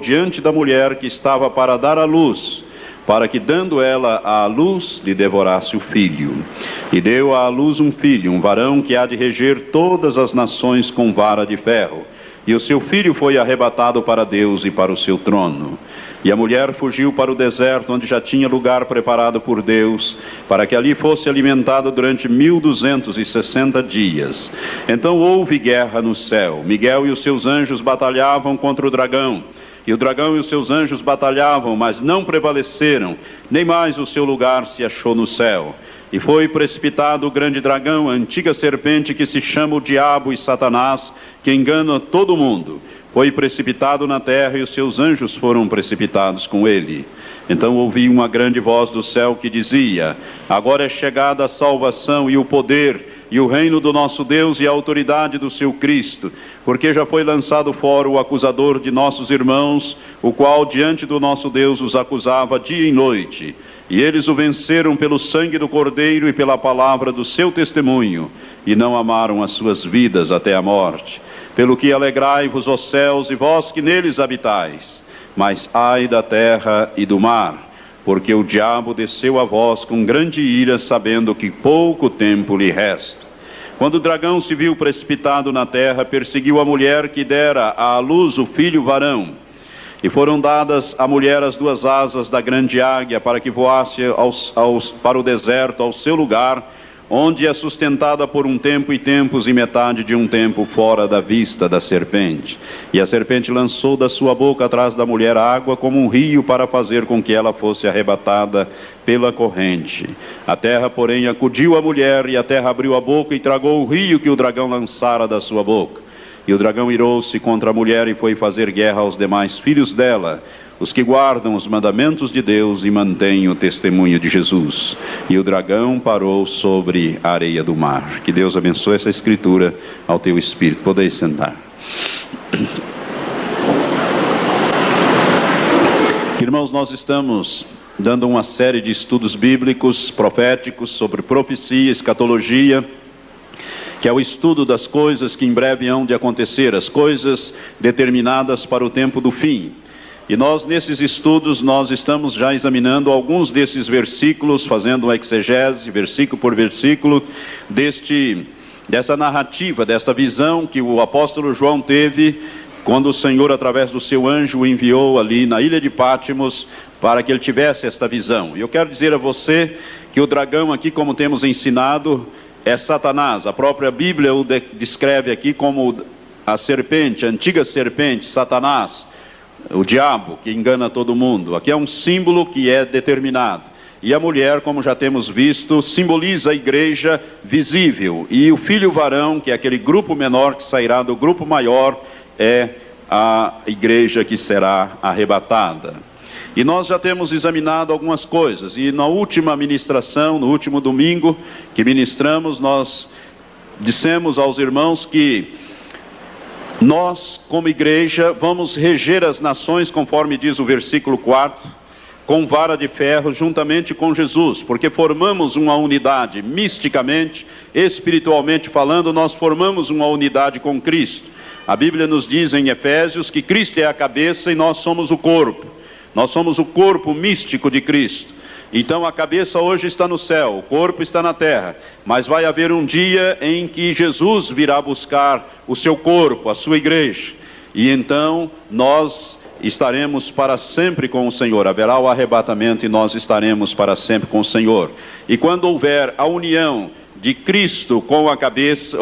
diante da mulher que estava para dar à luz, para que, dando ela à luz, lhe devorasse o filho. E deu à luz um filho, um varão que há de reger todas as nações com vara de ferro. E o seu filho foi arrebatado para Deus e para o seu trono. E a mulher fugiu para o deserto, onde já tinha lugar preparado por Deus, para que ali fosse alimentada durante 1260 dias. Então houve guerra no céu. Miguel e os seus anjos batalhavam contra o dragão. E o dragão e os seus anjos batalhavam, mas não prevaleceram, nem mais o seu lugar se achou no céu. E foi precipitado o grande dragão, a antiga serpente que se chama o Diabo e Satanás, que engana todo mundo. Foi precipitado na terra e os seus anjos foram precipitados com ele. Então ouvi uma grande voz do céu que dizia: agora é chegada a salvação e o poder e o reino do nosso Deus e a autoridade do seu Cristo, porque já foi lançado fora o acusador de nossos irmãos, o qual diante do nosso Deus os acusava dia e noite. E eles o venceram pelo sangue do Cordeiro e pela palavra do seu testemunho, e não amaram as suas vidas até a morte. Pelo que alegrai-vos, ó céus, e vós que neles habitais. Mas ai da terra e do mar, porque o diabo desceu a vós com grande ira, sabendo que pouco tempo lhe resta. Quando o dragão se viu precipitado na terra, perseguiu a mulher que dera à luz o filho varão. E foram dadas à mulher as duas asas da grande águia, para que voasse para o deserto, ao seu lugar, onde é sustentada por um tempo e tempos e metade de um tempo fora da vista da serpente. E a serpente lançou da sua boca atrás da mulher água como um rio, para fazer com que ela fosse arrebatada pela corrente. A terra, porém, acudiu a mulher, e a terra abriu a boca e tragou o rio que o dragão lançara da sua boca. E o dragão irou-se contra a mulher e foi fazer guerra aos demais filhos dela, os que guardam os mandamentos de Deus e mantêm o testemunho de Jesus. E o dragão parou sobre a areia do mar. Que Deus abençoe essa escritura ao teu espírito. Podeis sentar. Irmãos, nós estamos dando uma série de estudos bíblicos, proféticos, sobre profecia, escatologia, que é o estudo das coisas que em breve hão de acontecer, as coisas determinadas para o tempo do fim. E nós, nesses estudos, nós estamos já examinando alguns desses versículos, fazendo uma exegese, versículo por versículo, dessa narrativa, dessa visão que o apóstolo João teve, quando o Senhor, através do seu anjo, o enviou ali na ilha de Pátimos, para que ele tivesse esta visão. E eu quero dizer a você que o dragão aqui, como temos ensinado, é Satanás. A própria Bíblia o descreve aqui como a serpente, a antiga serpente, Satanás, o diabo que engana todo mundo. Aqui é um símbolo que é determinado. E a mulher, como já temos visto, simboliza a igreja visível. E o filho varão, que é aquele grupo menor que sairá do grupo maior, é a igreja que será arrebatada. E nós já temos examinado algumas coisas, e na última ministração, no último domingo que ministramos, nós dissemos aos irmãos que nós, como igreja, vamos reger as nações, conforme diz o versículo 4, com vara de ferro, juntamente com Jesus, porque formamos uma unidade, misticamente, espiritualmente falando, nós formamos uma unidade com Cristo. A Bíblia nos diz em Efésios que Cristo é a cabeça e nós somos o corpo. Nós somos o corpo místico de Cristo. Então a cabeça hoje está no céu, o corpo está na terra. Mas vai haver um dia em que Jesus virá buscar o seu corpo, a sua igreja. E então nós estaremos para sempre com o Senhor. Haverá o arrebatamento e nós estaremos para sempre com o Senhor. E quando houver a união de Cristo com a cabeça,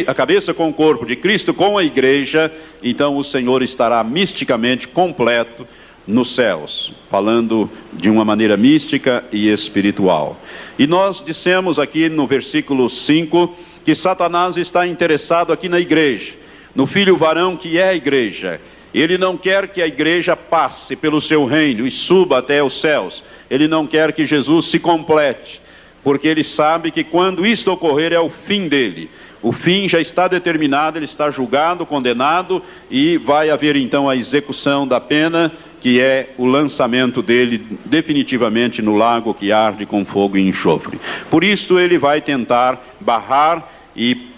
a cabeça com o corpo, de Cristo com a igreja, então o Senhor estará misticamente completo nos céus, falando de uma maneira mística e espiritual. E nós dissemos aqui no versículo 5, que Satanás está interessado aqui na igreja, no filho varão que é a igreja. Ele não quer que a igreja passe pelo seu reino e suba até os céus. Ele não quer que Jesus se complete, porque ele sabe que quando isto ocorrer é o fim dele. O fim já está determinado, ele está julgado, condenado, e vai haver então a execução da pena, que é o lançamento dele definitivamente no lago que arde com fogo e enxofre. Por isso ele vai tentar barrar e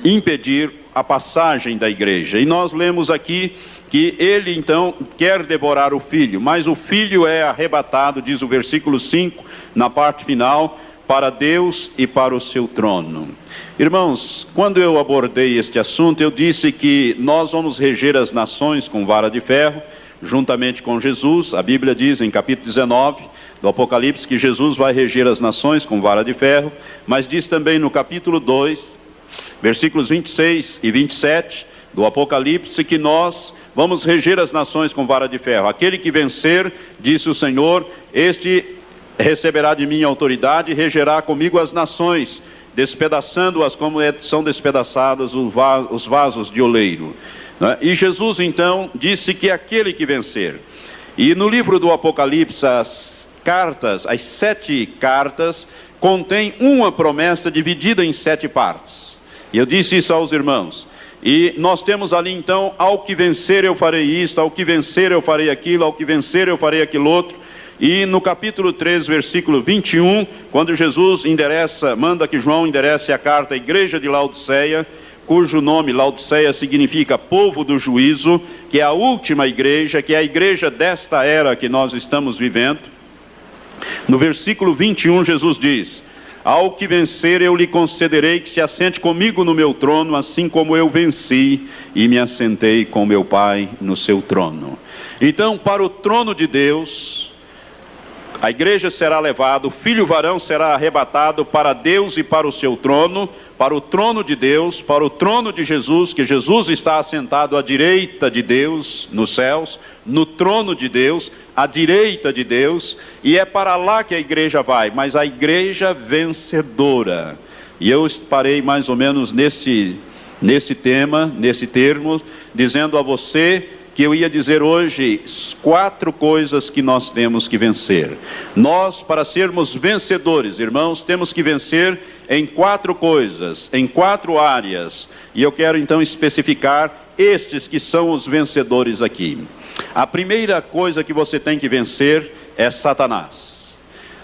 impedir a passagem da igreja. E nós lemos aqui que ele então quer devorar o filho, mas o filho é arrebatado, diz o versículo 5, na parte final, para Deus e para o seu trono. Irmãos, quando eu abordei este assunto, eu disse que nós vamos reger as nações com vara de ferro, juntamente com Jesus. A Bíblia diz em capítulo 19 do Apocalipse que Jesus vai reger as nações com vara de ferro, mas diz também no capítulo 2, versículos 26 e 27 do Apocalipse, que nós vamos reger as nações com vara de ferro. Aquele que vencer, disse o Senhor, este receberá de mim autoridade e regerá comigo as nações, despedaçando-as como são despedaçadas os vasos de oleiro. E Jesus então disse que aquele que vencer. E no livro do Apocalipse, as 7 cartas, contém uma promessa dividida em 7 partes. E eu disse isso aos irmãos. E nós temos ali então, ao que vencer eu farei isto, ao que vencer eu farei aquilo, ao que vencer eu farei aquilo outro. E no capítulo 3, versículo 21, quando Jesus manda que João enderece a carta à igreja de Laodiceia, cujo nome Laodiceia significa povo do juízo, que é a última igreja, que é a igreja desta era que nós estamos vivendo. No versículo 21, Jesus diz: ao que vencer eu lhe concederei que se assente comigo no meu trono, assim como eu venci e me assentei com meu Pai no seu trono. Então, para o trono de Deus, a igreja será levada, o filho varão será arrebatado para Deus e para o seu trono, para o trono de Deus, para o trono de Jesus, que Jesus está assentado à direita de Deus nos céus, no trono de Deus, à direita de Deus, e é para lá que a igreja vai, mas a igreja vencedora. E eu parei mais ou menos nesse termo, dizendo a você que eu ia dizer hoje 4 coisas que nós temos que vencer. Nós, para sermos vencedores, irmãos, temos que vencer em 4 coisas, em 4 áreas. E eu quero então especificar estes que são os vencedores aqui. A primeira coisa que você tem que vencer é Satanás.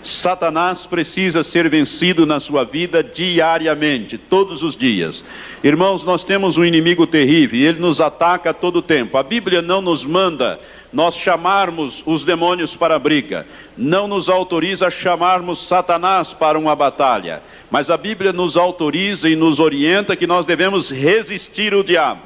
Satanás precisa ser vencido na sua vida diariamente, todos os dias. Irmãos, nós temos um inimigo terrível e ele nos ataca a todo tempo. A Bíblia não nos manda nós chamarmos os demônios para a briga, não nos autoriza a chamarmos Satanás para uma batalha, mas a Bíblia nos autoriza e nos orienta que nós devemos resistir ao diabo,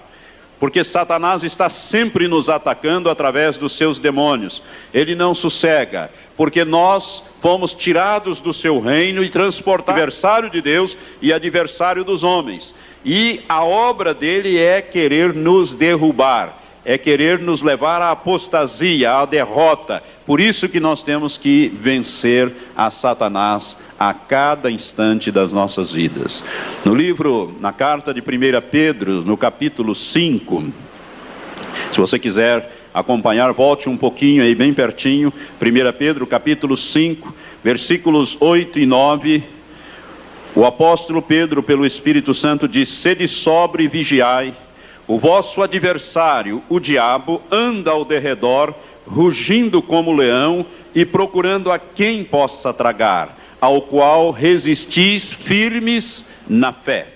porque Satanás está sempre nos atacando através dos seus demônios. Ele não sossega, porque nós fomos tirados do seu reino e transportados, adversário de Deus e adversário dos homens. E a obra dele é querer nos derrubar, é querer nos levar à apostasia, à derrota. Por isso que nós temos que vencer a Satanás a cada instante das nossas vidas. Na carta de 1 Pedro, no capítulo 5, se você quiser acompanhar, volte um pouquinho aí, bem pertinho, 1 Pedro, capítulo 5, versículos 8 e 9, o apóstolo Pedro, pelo Espírito Santo, diz: sede sóbrio e vigiai, o vosso adversário, o diabo, anda ao derredor, rugindo como leão e procurando a quem possa tragar, ao qual resistis firmes na fé.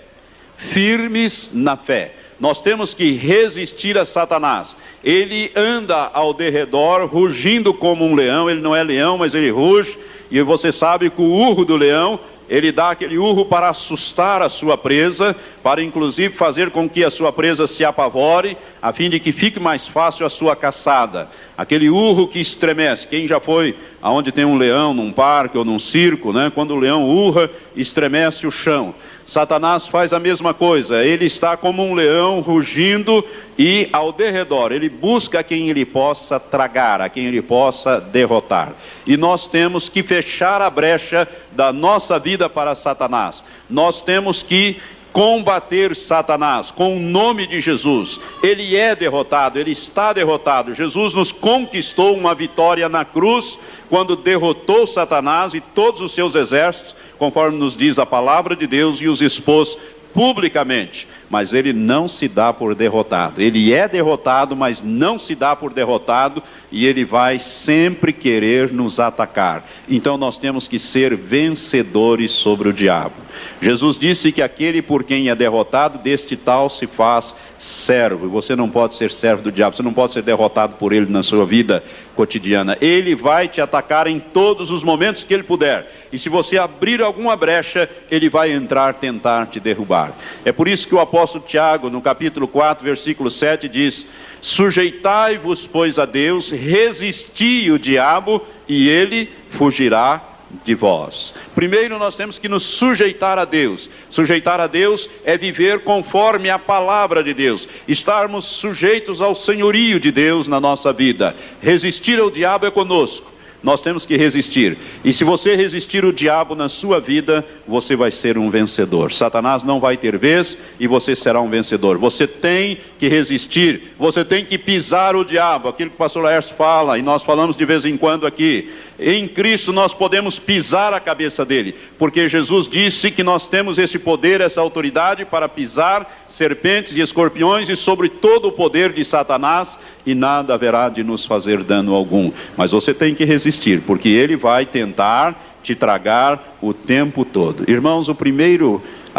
Firmes na fé. Nós temos que resistir a Satanás. Ele anda ao derredor, rugindo como um leão. Ele não é leão, mas ele ruge. E você sabe que o urro do leão, ele dá aquele urro para assustar a sua presa, para inclusive fazer com que a sua presa se apavore, a fim de que fique mais fácil a sua caçada. Aquele urro que estremece. Quem já foi aonde tem um leão, num parque ou num circo, né? Quando o leão urra, estremece o chão. Satanás faz a mesma coisa, ele está como um leão rugindo e ao derredor, ele busca a quem ele possa tragar, a quem ele possa derrotar. E nós temos que fechar a brecha da nossa vida para Satanás. Nós temos que combater Satanás com o nome de Jesus. Ele é derrotado, ele está derrotado. Jesus nos conquistou uma vitória na cruz, quando derrotou Satanás e todos os seus exércitos, conforme nos diz a palavra de Deus, e os expôs publicamente. mas ele não se dá por derrotado. Ele é derrotado, mas não se dá por derrotado, e ele vai sempre querer nos atacar. Então nós temos que ser vencedores sobre o diabo. Jesus disse que aquele por quem é derrotado, deste tal se faz servo. E você não pode ser servo do diabo, você não pode ser derrotado por ele na sua vida cotidiana. Ele vai te atacar em todos os momentos que ele puder. E se você abrir alguma brecha, ele vai entrar, tentar te derrubar. É por isso que o apóstolo Tiago, no capítulo 4, versículo 7, diz: sujeitai-vos, pois, a Deus, resisti o diabo, e ele fugirá de vós. Primeiro nós temos que nos sujeitar a Deus. Sujeitar a Deus é viver conforme a palavra de Deus, estarmos sujeitos ao senhorio de Deus na nossa vida. Resistir ao diabo é conosco. Nós temos que resistir. E se você resistir o diabo na sua vida, você vai ser um vencedor. Satanás não vai ter vez e você será um vencedor. Você tem que resistir. Você tem que pisar o diabo. Aquilo que o pastor Laércio fala, e nós falamos de vez em quando aqui. Em Cristo nós podemos pisar a cabeça dele, porque Jesus disse que nós temos esse poder, essa autoridade para pisar serpentes e escorpiões e sobre todo o poder de Satanás, e nada haverá de nos fazer dano algum. Mas você tem que resistir, porque ele vai tentar te tragar o tempo todo. Irmãos, a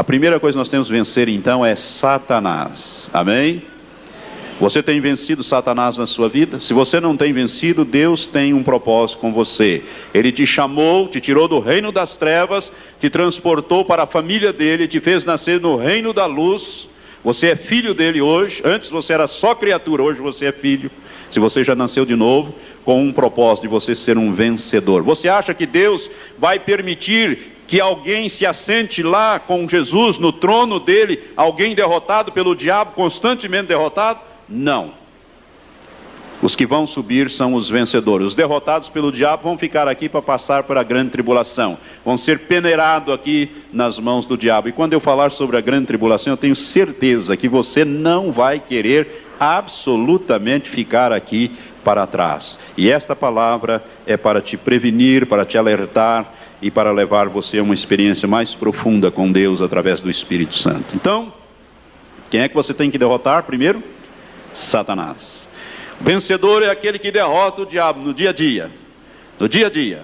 primeira coisa que nós temos que vencer então é Satanás. Amém? Você tem vencido Satanás na sua vida? Se você não tem vencido, Deus tem um propósito com você. Ele te chamou, te tirou do reino das trevas, te transportou para a família dele, te fez nascer no reino da luz. Você é filho dele hoje. Antes você era só criatura, hoje você é filho. Se você já nasceu de novo, com um propósito de você ser um vencedor. Você acha que Deus vai permitir que alguém se assente lá com Jesus no trono dele, alguém derrotado pelo diabo, constantemente derrotado? Não. Os que vão subir são os vencedores. Os derrotados pelo diabo vão ficar aqui para passar por a grande tribulação. Vão ser peneirados aqui nas mãos do diabo. E quando eu falar sobre a grande tribulação, eu tenho certeza que você não vai querer absolutamente ficar aqui para trás. E esta palavra é para te prevenir, para te alertar e para levar você a uma experiência mais profunda com Deus através do Espírito Santo. Então, quem é que você tem que derrotar primeiro? Satanás. O vencedor é aquele que derrota o diabo no dia a dia. No dia a dia.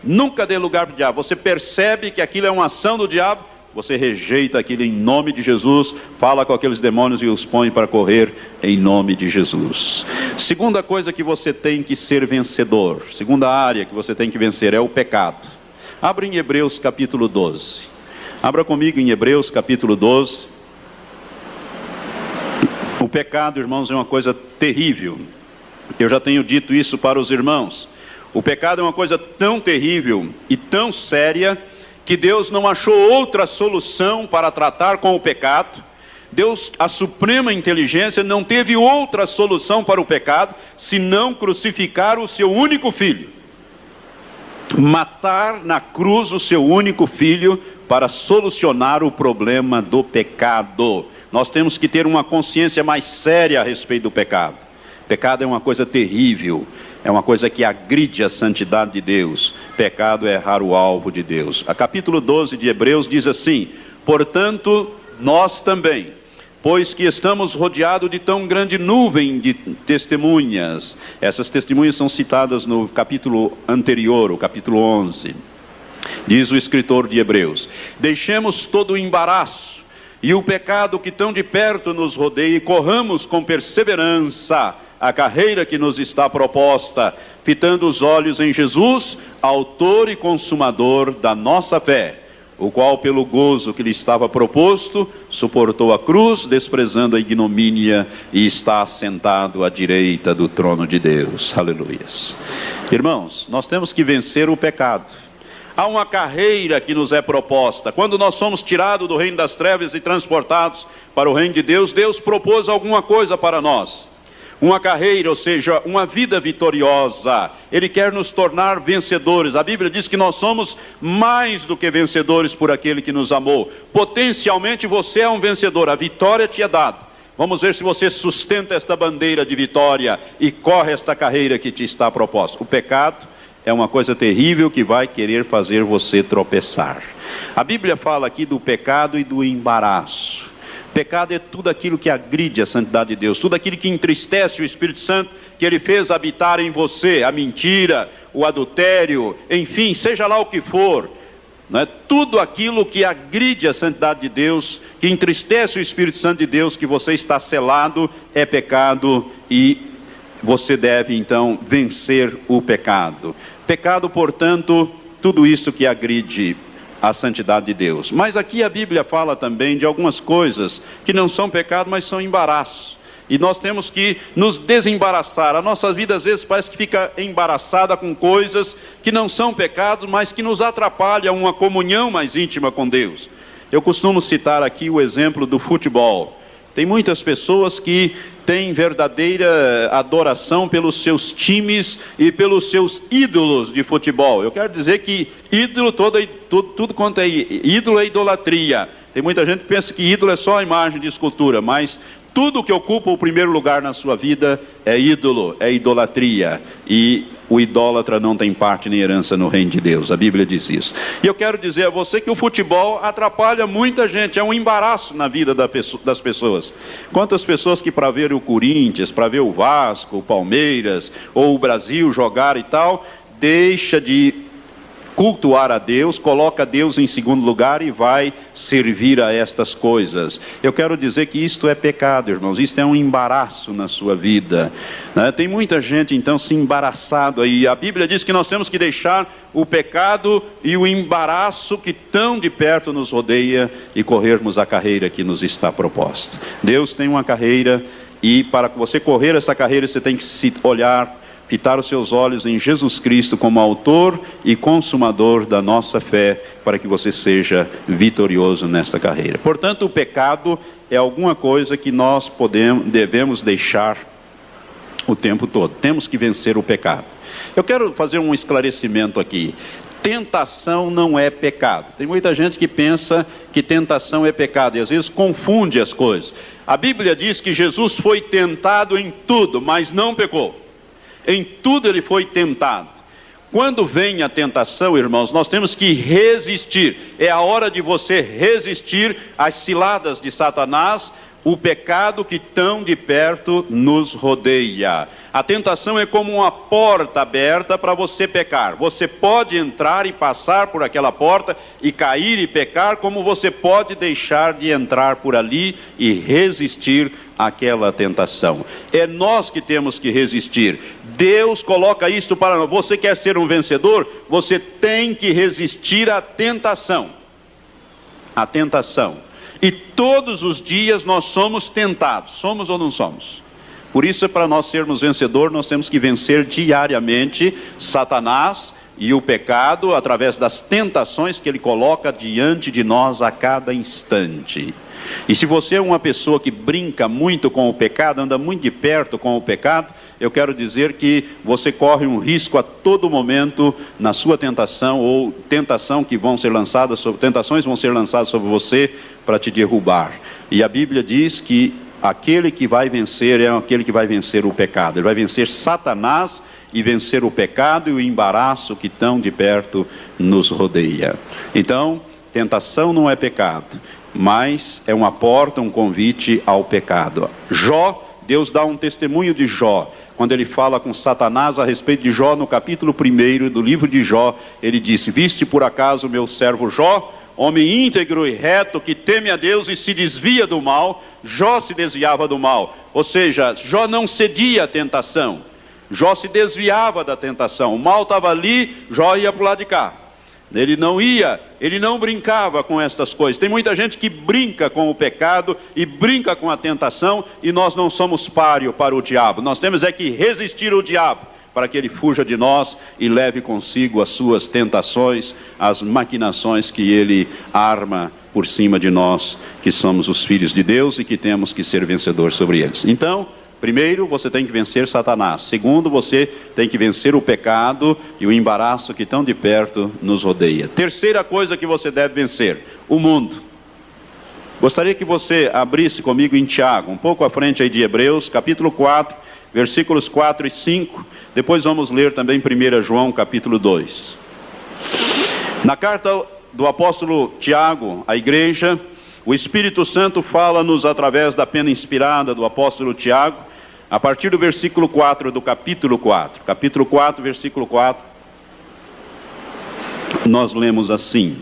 Nunca dê lugar para o diabo. Você percebe que aquilo é uma ação do diabo, você rejeita aquilo em nome de Jesus, fala com aqueles demônios e os põe para correr em nome de Jesus. Segunda coisa que você tem que ser vencedor, segunda área que você tem que vencer é o pecado. Abra em Hebreus capítulo 12. Abra comigo em Hebreus capítulo 12. O pecado, irmãos, é uma coisa terrível. Eu já tenho dito isso para os irmãos. O pecado é uma coisa tão terrível e tão séria que Deus não achou outra solução para tratar com o pecado. Deus, a suprema inteligência, não teve outra solução para o pecado senão crucificar o seu único filho. Matar na cruz o seu único filho para solucionar o problema do pecado. Nós temos que ter uma consciência mais séria a respeito do pecado. Pecado é uma coisa terrível, é uma coisa que agride a santidade de Deus. Pecado é errar o alvo de Deus. A capítulo 12 de Hebreus diz assim: portanto, nós também, pois que estamos rodeados de tão grande nuvem de testemunhas. Essas testemunhas são citadas no capítulo anterior, o capítulo 11. Diz o escritor de Hebreus: deixemos todo o embaraço e o pecado que tão de perto nos rodeia, e corramos com perseverança a carreira que nos está proposta, fitando os olhos em Jesus, autor e consumador da nossa fé, o qual pelo gozo que lhe estava proposto, suportou a cruz, desprezando a ignomínia, e está assentado à direita do trono de Deus. Aleluias. Irmãos, nós temos que vencer o pecado. Há uma carreira que nos é proposta. Quando nós somos tirados do reino das trevas e transportados para o reino de Deus, Deus propôs alguma coisa para nós. Uma carreira, ou seja, uma vida vitoriosa. Ele quer nos tornar vencedores. A Bíblia diz que nós somos mais do que vencedores por aquele que nos amou. Potencialmente você é um vencedor, a vitória te é dada. Vamos ver se você sustenta esta bandeira de vitória e corre esta carreira que te está proposta. O pecado é uma coisa terrível que vai querer fazer você tropeçar. A Bíblia fala aqui do pecado e do embaraço. Pecado é tudo aquilo que agride a santidade de Deus, tudo aquilo que entristece o Espírito Santo, que Ele fez habitar em você, a mentira, o adultério, enfim, seja lá o que for, né? Tudo aquilo que agride a santidade de Deus, que entristece o Espírito Santo de Deus, que você está selado, é pecado, e você deve então vencer o pecado. Pecado, portanto, tudo isso que agride a santidade de Deus. Mas aqui a Bíblia fala também de algumas coisas que não são pecado, mas são embaraço. E nós temos que nos desembaraçar. A nossa vida às vezes parece que fica embaraçada com coisas que não são pecados, mas que nos atrapalham uma comunhão mais íntima com Deus. Eu costumo citar aqui o exemplo do futebol. Tem muitas pessoas que têm verdadeira adoração pelos seus times e pelos seus ídolos de futebol. Eu quero dizer que ídolo, tudo quanto é ídolo é idolatria. Tem muita gente que pensa que ídolo é só a imagem de escultura, mas tudo que ocupa o primeiro lugar na sua vida é ídolo, é idolatria. E o idólatra não tem parte nem herança no reino de Deus. A Bíblia diz isso. E eu quero dizer a você que o futebol atrapalha muita gente. É um embaraço na vida das pessoas. Quantas pessoas que para ver o Corinthians, para ver o Vasco, o Palmeiras, ou o Brasil jogar e tal, deixa de cultuar a Deus, coloca Deus em segundo lugar e vai servir a estas coisas. Eu quero dizer que isto é pecado, irmãos, isto é um embaraço na sua vida, né? Tem muita gente então se embaraçado aí. A Bíblia diz que nós temos que deixar o pecado e o embaraço que tão de perto nos rodeia e corrermos a carreira que nos está proposta. Deus tem uma carreira, e para você correr essa carreira você tem que se olhar, fitar os seus olhos em Jesus Cristo como autor e consumador da nossa fé, para que você seja vitorioso nesta carreira. Portanto, o pecado é alguma coisa que nós devemos deixar o tempo todo. Temos que vencer o pecado. Eu quero fazer um esclarecimento aqui. Tentação não é pecado. Tem muita gente que pensa que tentação é pecado e às vezes confunde as coisas. A Bíblia diz que Jesus foi tentado em tudo, mas não pecou. Em tudo ele foi tentado. Quando vem a tentação, irmãos, nós temos que resistir. É a hora de você resistir às ciladas de Satanás, o pecado que tão de perto nos rodeia. A tentação é como uma porta aberta para você pecar. Você pode entrar e passar por aquela porta e cair e pecar, como você pode deixar de entrar por ali e resistir àquela tentação. É nós que temos que resistir. Deus coloca isto para nós. Você quer ser um vencedor? Você tem que resistir à tentação. A tentação. E todos os dias nós somos tentados. Somos ou não somos? Por isso, para nós sermos vencedores, nós temos que vencer diariamente Satanás e o pecado através das tentações que ele coloca diante de nós a cada instante. E se você é uma pessoa que brinca muito com o pecado, anda muito de perto com o pecado, eu quero dizer que você corre um risco a todo momento na sua tentação, ou tentações vão ser lançadas sobre você para te derrubar. E a Bíblia diz que aquele que vai vencer é aquele que vai vencer o pecado. Ele vai vencer Satanás e vencer o pecado e o embaraço que tão de perto nos rodeia. Então, tentação não é pecado, mas é uma porta, um convite ao pecado. Deus dá um testemunho de Jó. Quando ele fala com Satanás a respeito de Jó, no capítulo 1 do livro de Jó, ele disse: viste por acaso meu servo Jó, homem íntegro e reto, que teme a Deus e se desvia do mal. Jó se desviava do mal, ou seja, Jó não cedia à tentação, Jó se desviava da tentação. O mal estava ali, Jó ia para o lado de cá. Ele não brincava com estas coisas. Tem muita gente que brinca com o pecado e brinca com a tentação, e nós não somos páreo para o diabo. Nós temos que resistir ao diabo, para que ele fuja de nós e leve consigo as suas tentações, as maquinações que ele arma por cima de nós, que somos os filhos de Deus e que temos que ser vencedores sobre eles. Então, primeiro, você tem que vencer Satanás. Segundo, você tem que vencer o pecado e o embaraço que tão de perto nos rodeia. Terceira coisa que você deve vencer: o mundo. Gostaria que você abrisse comigo em Tiago, um pouco à frente aí de Hebreus, capítulo 4, versículos 4 e 5. Depois vamos ler também 1 João, capítulo 2. Na carta do apóstolo Tiago à igreja, O Espírito Santo fala-nos através da pena inspirada do apóstolo Tiago, a partir do versículo 4 do capítulo 4. Capítulo 4, versículo 4, nós lemos assim: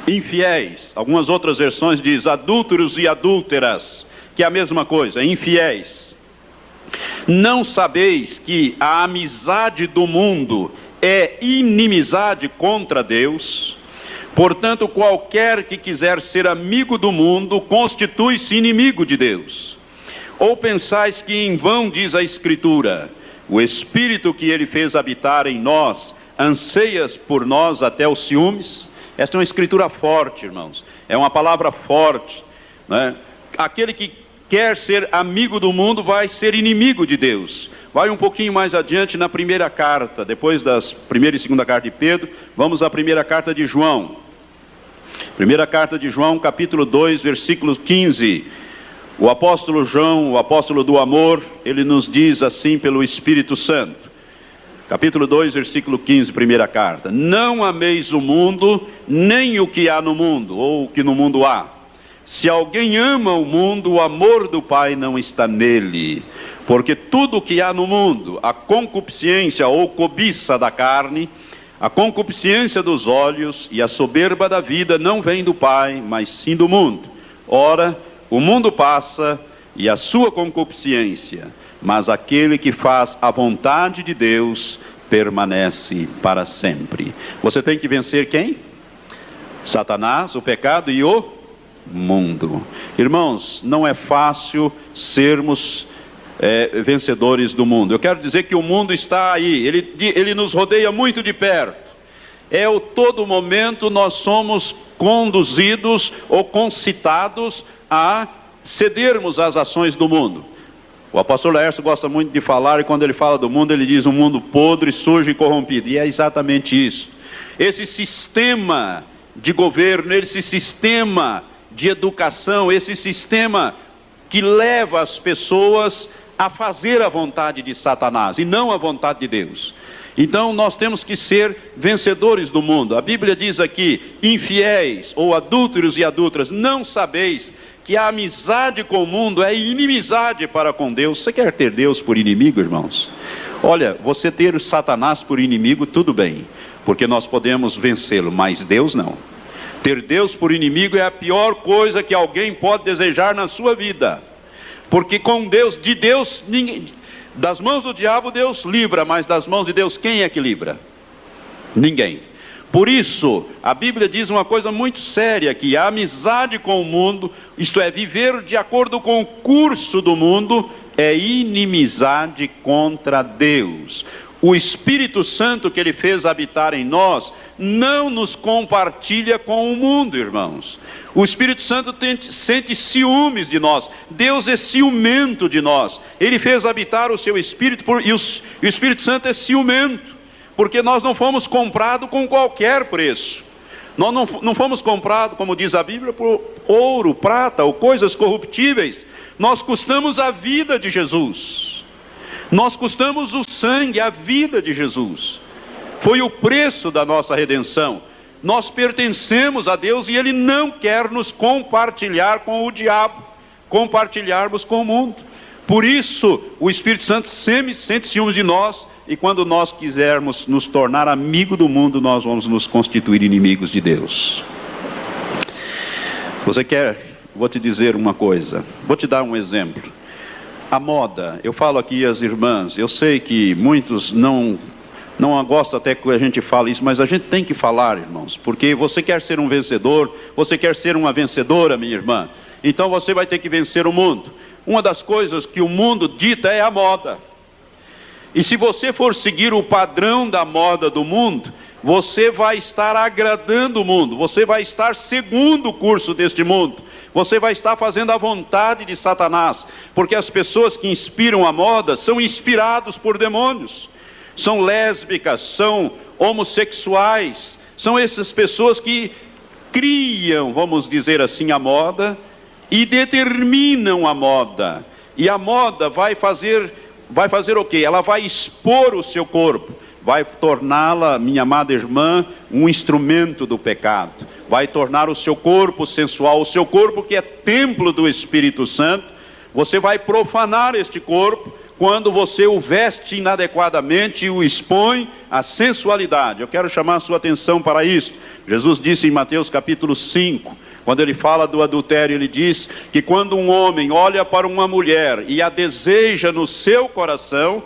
infiéis, algumas outras versões diz adúlteros e adúlteras, que é a mesma coisa, infiéis. Não sabeis que a amizade do mundo é inimizade contra Deus? Portanto, qualquer que quiser ser amigo do mundo, constitui-se inimigo de Deus. Ou pensais que em vão diz a Escritura, o Espírito que ele fez habitar em nós, anseias por nós até os ciúmes? Esta é uma escritura forte, irmãos, é uma palavra forte, né? Aquele que quer ser amigo do mundo vai ser inimigo de Deus. Vai um pouquinho mais adiante na primeira carta, depois das primeira e segunda carta de Pedro, vamos à primeira carta de João. Primeira carta de João, capítulo 2, versículo 15. O apóstolo João, o apóstolo do amor, ele nos diz assim pelo Espírito Santo. Capítulo 2, versículo 15, primeira carta. Não ameis o mundo, nem o que há no mundo, ou o que no mundo há. Se alguém ama o mundo, o amor do Pai não está nele. Porque tudo o que há no mundo, a concupiscência ou cobiça da carne, a concupiscência dos olhos e a soberba da vida não vem do Pai, mas sim do mundo. Ora, o mundo passa e a sua concupiscência, mas aquele que faz a vontade de Deus permanece para sempre. Você tem que vencer quem? Satanás, o pecado e o mundo. Irmãos, não é fácil sermos vencedores do mundo. Eu quero dizer que o mundo está aí, ele nos rodeia muito de perto. Todo momento nós somos conduzidos ou concitados a cedermos às ações do mundo. O apóstolo Laércio gosta muito de falar, e quando ele fala do mundo, ele diz um mundo podre, sujo e corrompido. E é exatamente isso. Esse sistema de governo, esse sistema de educação, esse sistema que leva as pessoas a fazer a vontade de Satanás e não a vontade de Deus. Então nós temos que ser vencedores do mundo. A Bíblia diz aqui, infiéis ou adúlteros e adúlteras, não sabeis que a amizade com o mundo é inimizade para com Deus? Você quer ter Deus por inimigo, irmãos? Olha, você ter Satanás por inimigo, tudo bem, porque nós podemos vencê-lo, mas Deus não. Ter Deus por inimigo é a pior coisa que alguém pode desejar na sua vida, porque com Deus, de Deus, ninguém, das mãos do diabo Deus livra, mas das mãos de Deus quem é que livra? Ninguém. Por isso, a Bíblia diz uma coisa muito séria, que a amizade com o mundo, isto é, viver de acordo com o curso do mundo, é inimizade contra Deus. O Espírito Santo que ele fez habitar em nós, não nos compartilha com o mundo, irmãos. O Espírito Santo sente ciúmes de nós. Deus é ciumento de nós. Ele fez habitar o seu Espírito, e o Espírito Santo é ciumento. Porque nós não fomos comprados com qualquer preço. Nós não fomos comprados, como diz a Bíblia, por ouro, prata ou coisas corruptíveis. Nós custamos a vida de Jesus. Nós custamos o sangue, a vida de Jesus. Foi o preço da nossa redenção. Nós pertencemos a Deus e Ele não quer nos compartilhar com o diabo, compartilharmos com o mundo. Por isso, o Espírito Santo sempre sente ciúmes de nós, e quando nós quisermos nos tornar amigo do mundo, nós vamos nos constituir inimigos de Deus. Você quer? Vou te dizer uma coisa, vou te dar um exemplo. A moda, eu falo aqui às irmãs, eu sei que muitos não gostam até que a gente fale isso, mas a gente tem que falar, irmãos, porque você quer ser um vencedor, você quer ser uma vencedora, minha irmã, então você vai ter que vencer o mundo. Uma das coisas que o mundo dita é a moda. E se você for seguir o padrão da moda do mundo, você vai estar agradando o mundo, você vai estar segundo o curso deste mundo, você vai estar fazendo a vontade de Satanás, porque as pessoas que inspiram a moda são inspirados por demônios, são lésbicas, são homossexuais, são essas pessoas que criam, vamos dizer assim, a moda e determinam a moda. E a moda vai fazer o quê? Ela vai expor o seu corpo, vai torná-la, minha amada irmã, um instrumento do pecado, vai tornar o seu corpo sensual, o seu corpo que é templo do Espírito Santo. Você vai profanar este corpo quando você o veste inadequadamente e o expõe à sensualidade. Eu quero chamar a sua atenção para isso. Jesus disse em Mateus capítulo 5, quando ele fala do adultério, ele diz que quando um homem olha para uma mulher e a deseja no seu coração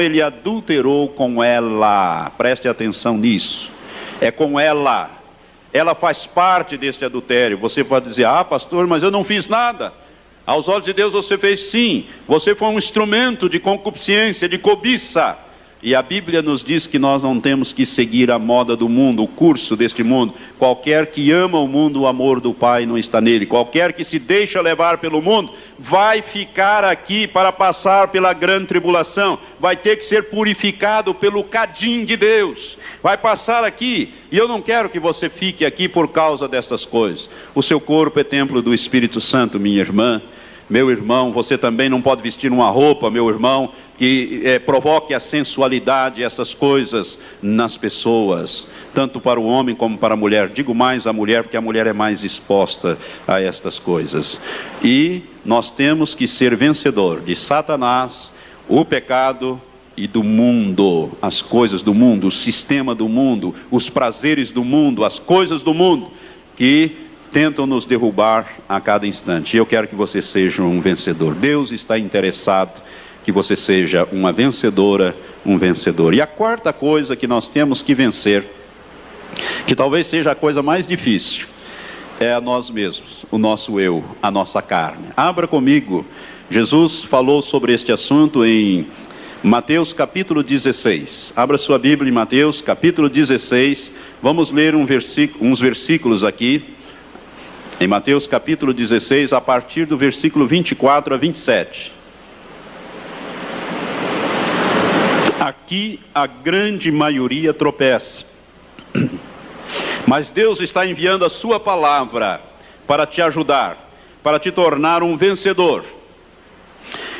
ele adulterou com ela. Preste atenção nisso. É com ela. Ela faz parte deste adultério. Você pode dizer: ah, pastor, mas eu não fiz nada. Aos olhos de Deus você fez sim. Você foi um instrumento de concupiscência, de cobiça. E a Bíblia nos diz que nós não temos que seguir a moda do mundo, o curso deste mundo. Qualquer que ama o mundo, o amor do Pai não está nele. Qualquer que se deixa levar pelo mundo, vai ficar aqui para passar pela grande tribulação. Vai ter que ser purificado pelo cadinho de Deus. Vai passar aqui. E eu não quero que você fique aqui por causa dessas coisas. O seu corpo é templo do Espírito Santo, minha irmã. Meu irmão, você também não pode vestir uma roupa, meu irmão, que provoque a sensualidade, essas coisas nas pessoas, tanto para o homem como para a mulher. Digo mais a mulher, porque a mulher é mais exposta a estas coisas. E nós temos que ser vencedor de Satanás, o pecado e do mundo, as coisas do mundo, o sistema do mundo, os prazeres do mundo, as coisas do mundo, que tentam nos derrubar a cada instante. E eu quero que você seja um vencedor. Deus está interessado que você seja uma vencedora, um vencedor. E a quarta coisa que nós temos que vencer, que talvez seja a coisa mais difícil, é a nós mesmos, o nosso eu, a nossa carne. Abra comigo. Jesus falou sobre este assunto em Mateus capítulo 16. Abra sua Bíblia em Mateus capítulo 16. Vamos ler uns versículos aqui. Em Mateus capítulo 16, a partir do versículo 24 a 27. Aqui a grande maioria tropeça. Mas Deus está enviando a sua palavra para te ajudar, para te tornar um vencedor.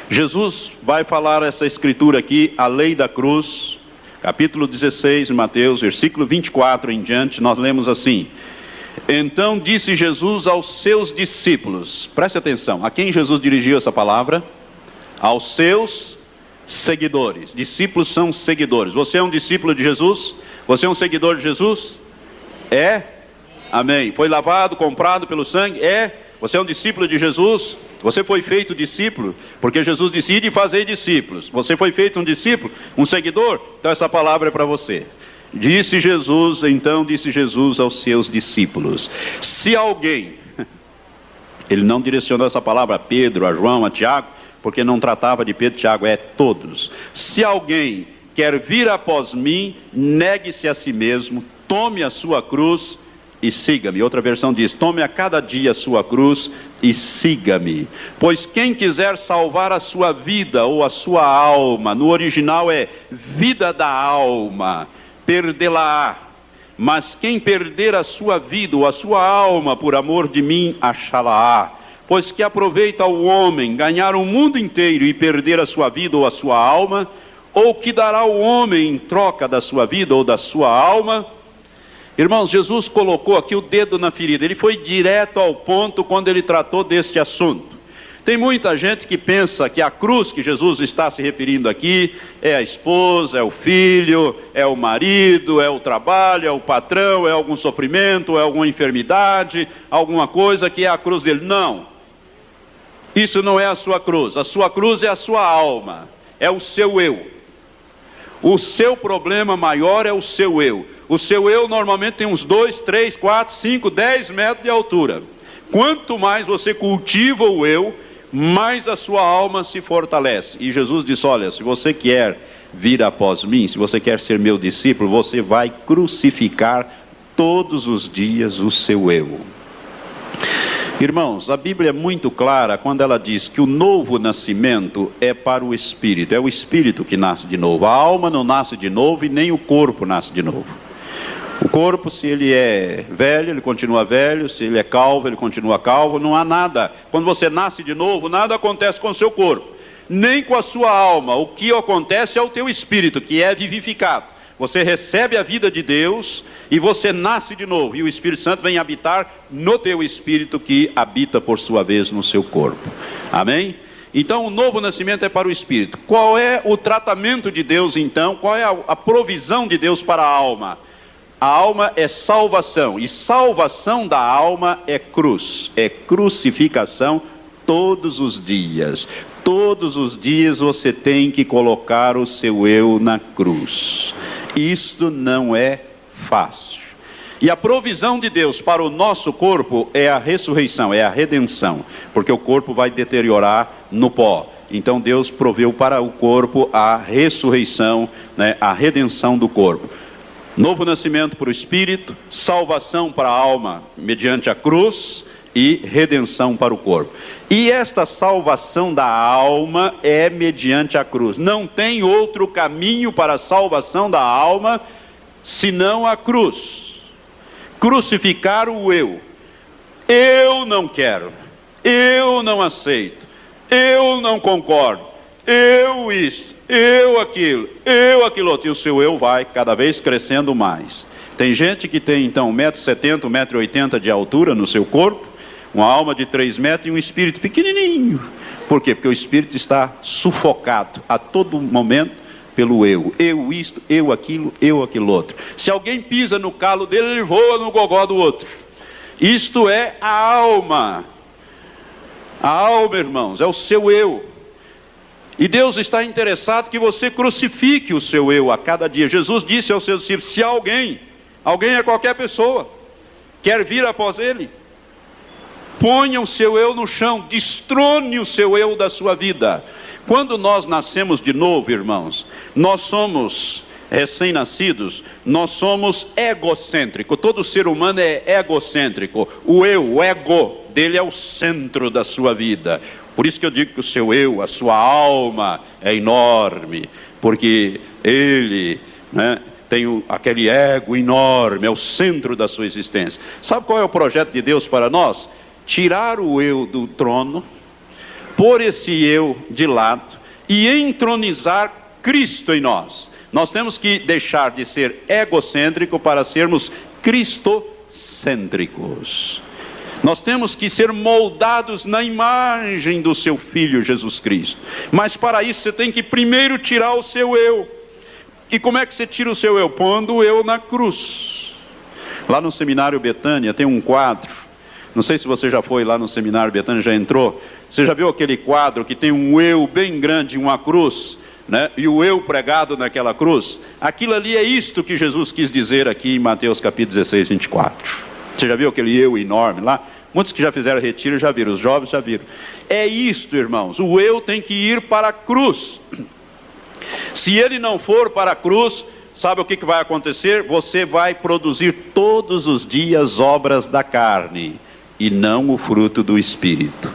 Jesus vai falar essa escritura aqui, a lei da cruz, capítulo 16 de Mateus, versículo 24 em diante, nós lemos assim: então disse Jesus aos seus discípulos, preste atenção, a quem Jesus dirigiu essa palavra? Aos seus seguidores. Discípulos são seguidores. Você é um discípulo de Jesus? Você é um seguidor de Jesus? É? Amém. Foi lavado, comprado pelo sangue? É? Você é um discípulo de Jesus? Você foi feito discípulo? Porque Jesus disse: ide e fazei discípulos. Você foi feito um discípulo? Um seguidor? Então essa palavra é para você. Disse Jesus aos seus discípulos: se alguém, ele não direcionou essa palavra a Pedro, a João, a Tiago, porque não tratava de Pedro e Tiago, é todos. Se alguém quer vir após mim, negue-se a si mesmo, tome a sua cruz e siga-me. Outra versão diz: tome a cada dia a sua cruz e siga-me. Pois quem quiser salvar a sua vida ou a sua alma, no original é vida da alma, perdê-la-á. Mas quem perder a sua vida ou a sua alma por amor de mim, achá-la-á. Pois que aproveita o homem ganhar o mundo inteiro e perder a sua vida ou a sua alma? Ou que dará o homem em troca da sua vida ou da sua alma? Irmãos, Jesus colocou aqui o dedo na ferida. Ele foi direto ao ponto quando ele tratou deste assunto. Tem muita gente que pensa que a cruz que Jesus está se referindo aqui é a esposa, é o filho, é o marido, é o trabalho, é o patrão, é algum sofrimento, é alguma enfermidade, alguma coisa que é a cruz dele. Não, isso não é a sua cruz. A sua cruz é a sua alma, é o seu eu. O seu problema maior é o seu eu. O seu eu normalmente tem uns 2, 3, 4, 5, 10 metros de altura. Quanto mais você cultiva o eu, mais a sua alma se fortalece. E Jesus disse: olha, se você quer vir após mim, se você quer ser meu discípulo, você vai crucificar todos os dias o seu eu. Irmãos, a Bíblia é muito clara quando ela diz que o novo nascimento é para o Espírito. É o Espírito que nasce de novo. A alma não nasce de novo e nem o corpo nasce de novo. O corpo, se ele é velho, ele continua velho. Se ele é calvo, ele continua calvo. Não há nada. Quando você nasce de novo, nada acontece com o seu corpo, nem com a sua alma. O que acontece é o teu espírito, que é vivificado. Você recebe a vida de Deus e você nasce de novo. E o Espírito Santo vem habitar no teu espírito, que habita por sua vez no seu corpo. Amém? Então o novo nascimento é para o espírito. Qual é o tratamento de Deus então? Qual é a provisão de Deus para a alma? A alma é salvação. E salvação da alma é cruz. É crucificação todos os dias. Todos os dias você tem que colocar o seu eu na cruz. Isto não é fácil. E a provisão de Deus para o nosso corpo é a ressurreição, é a redenção. Porque o corpo vai deteriorar no pó. Então Deus proveu para o corpo a ressurreição, né, a redenção do corpo. Novo nascimento para o espírito, salvação para a alma mediante a cruz e redenção para o corpo. E esta salvação da alma é mediante a cruz. Não tem outro caminho para a salvação da alma senão a cruz. Crucificar o eu. Eu não quero, eu não aceito, eu não concordo, eu isso, eu aquilo outro. E o seu eu vai cada vez crescendo mais. Tem gente que tem então 1,70 m, 1,80 m de altura no seu corpo, uma alma de 3 metros e um espírito pequenininho. Por quê? Porque o espírito está sufocado a todo momento pelo eu. Eu isto, eu aquilo outro. Se alguém pisa no calo dele, ele voa no gogó do outro. Isto é a alma. A alma, irmãos, é o seu eu. E Deus está interessado que você crucifique o seu eu a cada dia. Jesus disse aos seus discípulos: se alguém é qualquer pessoa, quer vir após ele, ponha o seu eu no chão, destrone o seu eu da sua vida. Quando nós nascemos de novo, irmãos, nós somos recém-nascidos, nós somos egocêntricos. Todo ser humano é egocêntrico. O eu, o ego dele é o centro da sua vida. Por isso que eu digo que o seu eu, a sua alma é enorme, porque ele, né, tem aquele ego enorme, é o centro da sua existência. Sabe qual é o projeto de Deus para nós? Tirar o eu do trono, pôr esse eu de lado e entronizar Cristo em nós. Nós temos que deixar de ser egocêntrico para sermos cristocêntricos. Nós temos que ser moldados na imagem do seu Filho Jesus Cristo. Mas para isso você tem que primeiro tirar o seu eu. E como é que você tira o seu eu? Pondo o eu na cruz. Lá no Seminário Betânia tem um quadro. Não sei se você já foi lá no Seminário Betânia, já entrou. Você já viu aquele quadro que tem um eu bem grande, uma cruz, né? E o eu pregado naquela cruz? Aquilo ali é isto que Jesus quis dizer aqui em Mateus capítulo 16, 24. Você já viu aquele eu enorme lá? Muitos que já fizeram retiro já viram, os jovens já viram. É isto, irmãos, o eu tem que ir para a cruz. Se ele não for para a cruz, sabe o que vai acontecer? Você vai produzir todos os dias obras da carne e não o fruto do Espírito.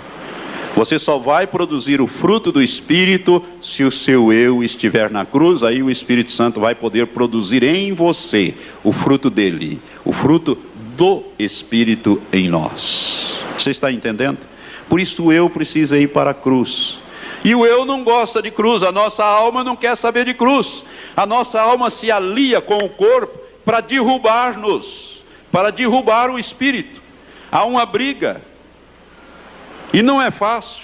Você só vai produzir o fruto do Espírito se o seu eu estiver na cruz. Aí o Espírito Santo vai poder produzir em você o fruto dele, o fruto do Espírito em nós. Você está entendendo? Por isso o eu precisa ir para a cruz. E o eu não gosta de cruz, a nossa alma não quer saber de cruz. A nossa alma se alia com o corpo para derrubar-nos, para derrubar o Espírito. Há uma briga. E não é fácil.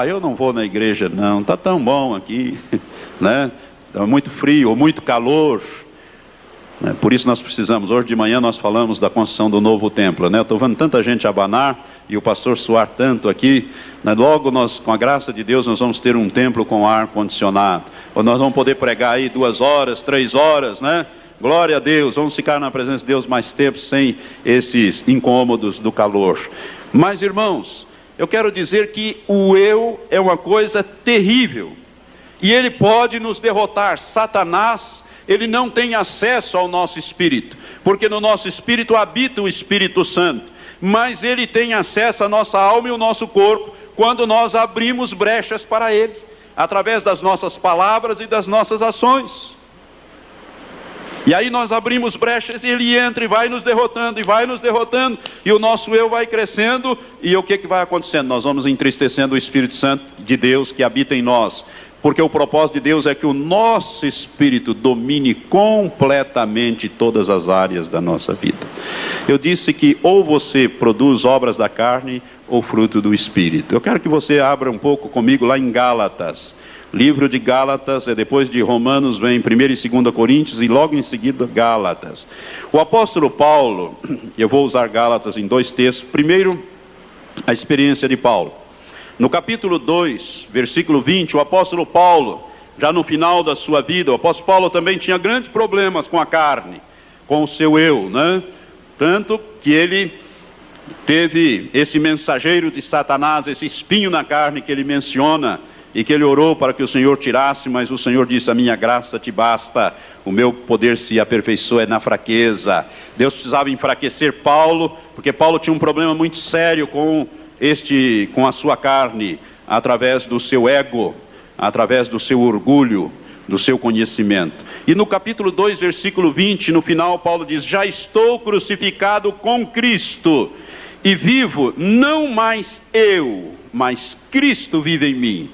Eu não vou na igreja não, está tão bom aqui, né? Está muito frio ou muito calor. Por isso nós precisamos, hoje de manhã nós falamos da construção do novo templo, né? Estou vendo tanta gente abanar e o pastor suar tanto aqui, né? Logo nós, com a graça de Deus, nós vamos ter um templo com ar condicionado, ou nós vamos poder pregar aí 2 horas, 3 horas, né? Glória a Deus, vamos ficar na presença de Deus mais tempo sem esses incômodos do calor. Mas irmãos, eu quero dizer que o eu é uma coisa terrível, e ele pode nos derrotar. Satanás, ele não tem acesso ao nosso espírito, porque no nosso espírito habita o Espírito Santo, mas ele tem acesso à nossa alma e ao nosso corpo, quando nós abrimos brechas para ele, através das nossas palavras e das nossas ações. E aí nós abrimos brechas e ele entra e vai nos derrotando, e o nosso eu vai crescendo, e o que vai acontecendo? Nós vamos entristecendo o Espírito Santo de Deus que habita em nós. porque o propósito de Deus é que o nosso espírito domine completamente todas as áreas da nossa vida. Eu disse que ou você produz obras da carne ou fruto do espírito. Eu quero que você abra um pouco comigo lá em Gálatas. Livro de Gálatas, depois de Romanos vem 1 e 2 Coríntios e logo em seguida Gálatas. O apóstolo Paulo, eu vou usar Gálatas em 2 textos. Primeiro, a experiência de Paulo. No capítulo 2, versículo 20, o apóstolo Paulo, já no final da sua vida, o apóstolo Paulo também tinha grandes problemas com a carne, com o seu eu, né? Tanto que ele teve esse mensageiro de Satanás, esse espinho na carne que ele menciona, e que ele orou para que o Senhor tirasse, mas o Senhor disse: a minha graça te basta, o meu poder se aperfeiçoa na fraqueza. Deus precisava enfraquecer Paulo, porque Paulo tinha um problema muito sério com a sua carne, através do seu ego, através do seu orgulho, do seu conhecimento. E no capítulo 2, versículo 20, no final, Paulo diz: já estou crucificado com Cristo, e vivo não mais eu, mas Cristo vive em mim.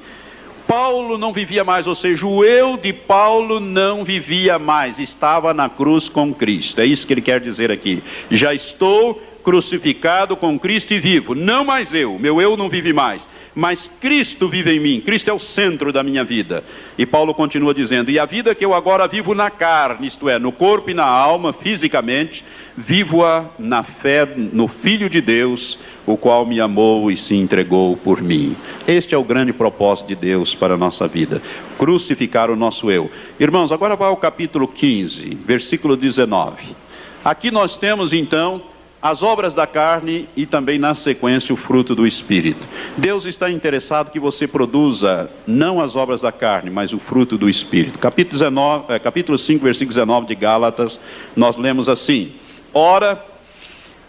Paulo não vivia mais, ou seja, o eu de Paulo não vivia mais, estava na cruz com Cristo. É isso que ele quer dizer aqui: já estou crucificado com Cristo e vivo, não mais eu, meu eu não vive mais, mas Cristo vive em mim. Cristo é o centro da minha vida. E Paulo continua dizendo: e a vida que eu agora vivo na carne, isto é, no corpo e na alma, fisicamente, vivo-a na fé no Filho de Deus, o qual me amou e se entregou por mim. Este é o grande propósito de Deus para a nossa vida: crucificar o nosso eu. Irmãos, agora vai ao capítulo 15, versículo 19. Aqui nós temos então as obras da carne e também na sequência o fruto do Espírito. Deus está interessado que você produza não as obras da carne, mas o fruto do Espírito. Capítulo 5, versículo 19 de Gálatas, nós lemos assim: ora,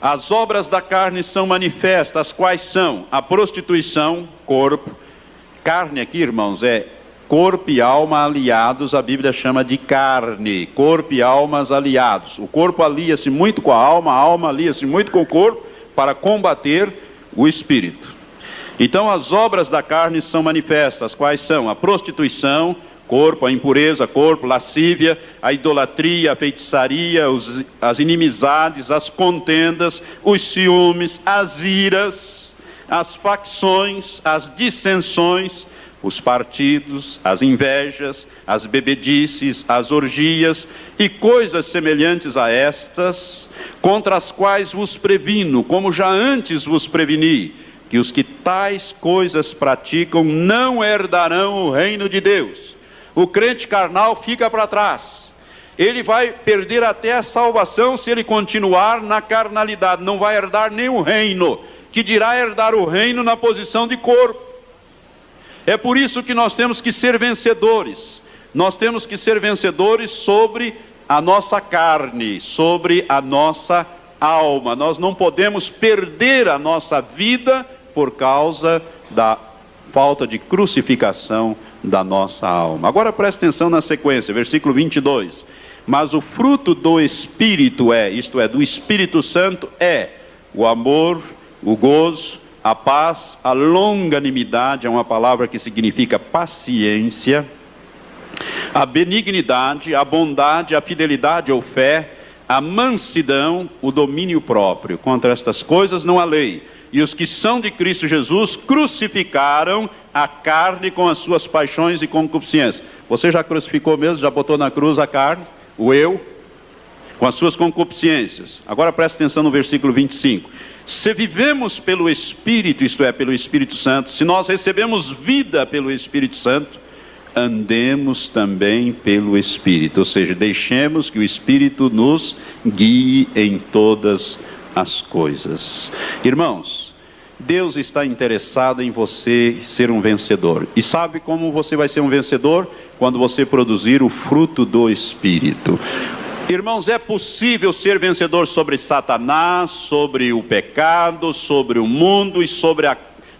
as obras da carne são manifestas, as quais são a prostituição, corpo. Carne aqui, irmãos, é corpo e alma aliados, a Bíblia chama de carne. Corpo e almas aliados. O corpo alia-se muito com a alma alia-se muito com o corpo para combater o espírito. Então as obras da carne são manifestas, quais são? A prostituição, corpo, a impureza, corpo, lascívia, a idolatria, a feitiçaria, as inimizades, as contendas, os ciúmes, as iras, as facções, as dissensões, os partidos, as invejas, as bebedices, as orgias e coisas semelhantes a estas, contra as quais vos previno, como já antes vos preveni, que os que tais coisas praticam não herdarão o reino de Deus. O crente carnal fica para trás. Ele vai perder até a salvação se ele continuar na carnalidade. Não vai herdar nenhum reino, que dirá herdar o reino na posição de corpo. É por isso que nós temos que ser vencedores. Nós temos que ser vencedores sobre a nossa carne, sobre a nossa alma. Nós não podemos perder a nossa vida por causa da falta de crucificação da nossa alma. Agora preste atenção na sequência, versículo 22. Mas o fruto do Espírito isto é, do Espírito Santo é o amor, o gozo, a paz, a longanimidade, é uma palavra que significa paciência, a benignidade, a bondade, a fidelidade ou fé, a mansidão, o domínio próprio. Contra estas coisas não há lei. E os que são de Cristo Jesus crucificaram a carne com as suas paixões e concupiscências. Você já crucificou mesmo? Já botou na cruz a carne, o eu, com as suas concupiscências? Agora preste atenção no versículo 25. Se vivemos pelo Espírito, isto é, pelo Espírito Santo, se nós recebemos vida pelo Espírito Santo, andemos também pelo Espírito. Ou seja, deixemos que o Espírito nos guie em todas as coisas. Irmãos, Deus está interessado em você ser um vencedor. E sabe como você vai ser um vencedor? Quando você produzir o fruto do Espírito. Irmãos, é possível ser vencedor sobre Satanás, sobre o pecado, sobre o mundo e sobre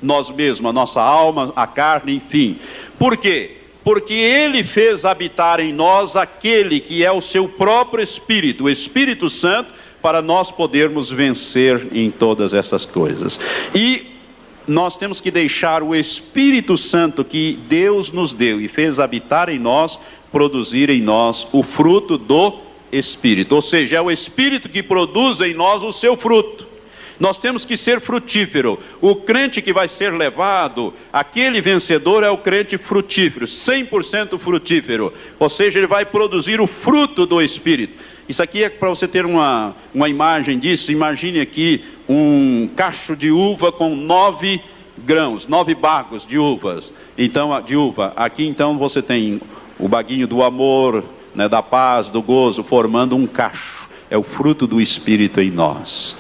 nós mesmos, a nossa alma, a carne, enfim. Por quê? Porque Ele fez habitar em nós aquele que é o seu próprio Espírito, o Espírito Santo, para nós podermos vencer em todas essas coisas. E nós temos que deixar o Espírito Santo que Deus nos deu e fez habitar em nós, produzir em nós o fruto do Espírito. Ou seja, é o Espírito que produz em nós o seu fruto. Nós temos que ser frutífero. O crente que vai ser levado, aquele vencedor é o crente frutífero, 100% frutífero. Ou seja, ele vai produzir o fruto do Espírito. Isso aqui é para você ter uma imagem disso. Imagine aqui um cacho de uva com 9 grãos, 9 bagos de uvas. Então, de uva. Aqui então você tem o baguinho do amor, né, da paz, do gozo, formando um cacho. É o fruto do Espírito em nós.